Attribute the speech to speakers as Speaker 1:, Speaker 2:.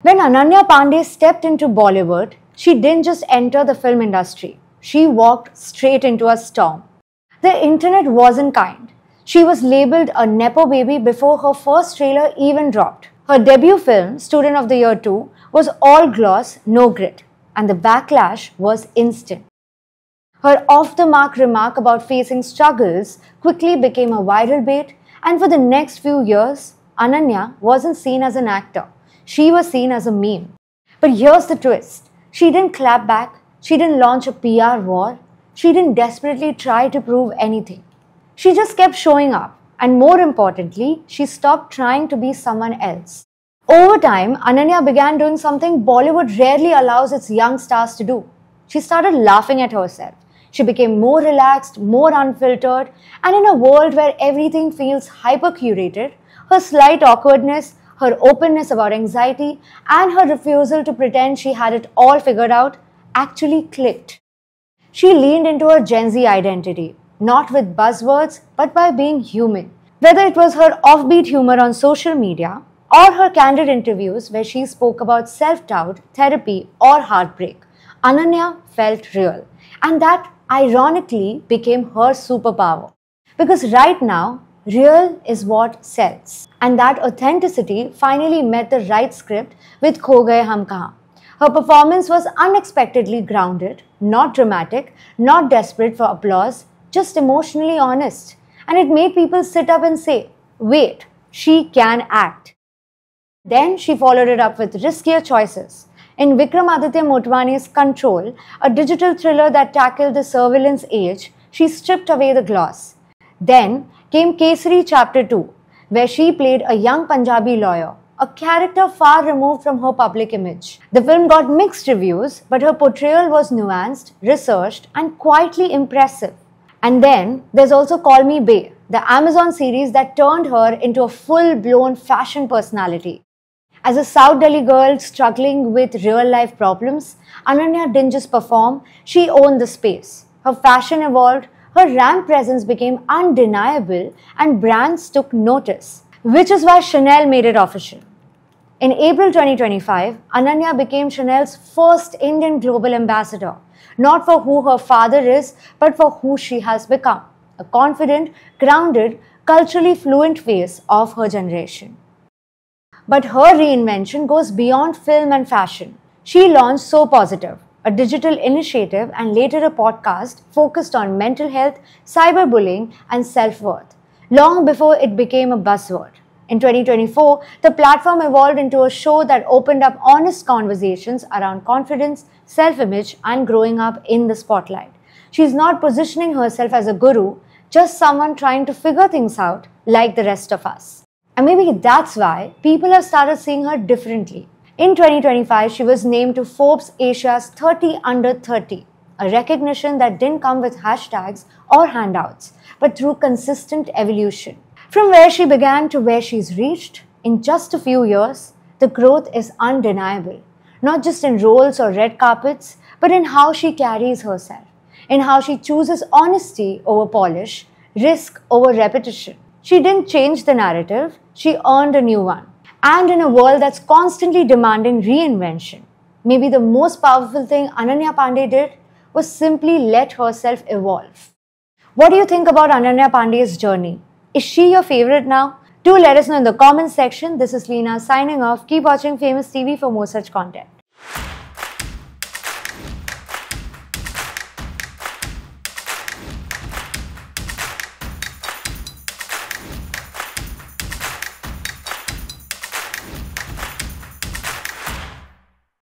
Speaker 1: When Ananya Pandey stepped into Bollywood, she didn't just enter the film industry. She walked straight into a storm. The internet wasn't kind. She was labeled a Nepo baby before her first trailer even dropped. Her debut film, Student of the Year 2, was all gloss, no grit, and the backlash was instant. Her off-the-mark remark about facing struggles quickly became a viral bait, and for the next few years, Ananya wasn't seen as an actor. She was seen as a meme. But here's the twist. She didn't clap back. She didn't launch a PR war. She didn't desperately try to prove anything. She just kept showing up. And more importantly, she stopped trying to be someone else. Over time, Ananya began doing something Bollywood rarely allows its young stars to do. She started laughing at herself. She became more relaxed, more unfiltered, and in a world where everything feels hyper-curated, her slight awkwardness, her openness about anxiety, and her refusal to pretend she had it all figured out actually clicked. She leaned into her Gen Z identity, not with buzzwords, but by being human. Whether it was her offbeat humor on social media, or her candid interviews where she spoke about self-doubt, therapy, or heartbreak, Ananya felt real. And that, ironically, became her superpower. Because right now, real is what sells. And that authenticity finally met the right script with Kho Gaye Hum Kahan. Her performance was unexpectedly grounded, not dramatic, not desperate for applause, just emotionally honest. And it made people sit up and say, wait, she can act. Then she followed it up with riskier choices. In Vikramaditya Motwani's Control, a digital thriller that tackled the surveillance age, she stripped away the gloss. Then came Kesari Chapter 2, where she played a young Punjabi lawyer, a character far removed from her public image. The film got mixed reviews, but her portrayal was nuanced, researched, and quietly impressive. And then there's also Call Me Bae, the Amazon series that turned her into a full-blown fashion personality. As a South Delhi girl struggling with real-life problems, Ananya didn't just perform, she owned the space. Her fashion evolved, her ramp presence became undeniable, and brands took notice, which is why Chanel made it official. In April 2025, Ananya became Chanel's first Indian global ambassador, not for who her father is, but for who she has become, a confident, grounded, culturally fluent face of her generation. But her reinvention goes beyond film and fashion. She launched So Positive, a digital initiative and later a podcast focused on mental health, cyberbullying, and self-worth, long before it became a buzzword. In 2024, the platform evolved into a show that opened up honest conversations around confidence, self-image, and growing up in the spotlight. She's not positioning herself as a guru, just someone trying to figure things out like the rest of us. And maybe that's why people have started seeing her differently. In 2025, she was named to Forbes Asia's 30 Under 30, a recognition that didn't come with hashtags or handouts, but through consistent evolution. From where she began to where she's reached, in just a few years, the growth is undeniable. Not just in roles or red carpets, but in how she carries herself, in how she chooses honesty over polish, risk over repetition. She didn't change the narrative, she earned a new one. And in a world that's constantly demanding reinvention, maybe the most powerful thing Ananya Pandey did was simply let herself evolve. What do you think about Ananya Pandey's journey? Is she your favorite now? Do let us know in the comments section. This is Leena signing off. Keep watching Famous TV for more such content.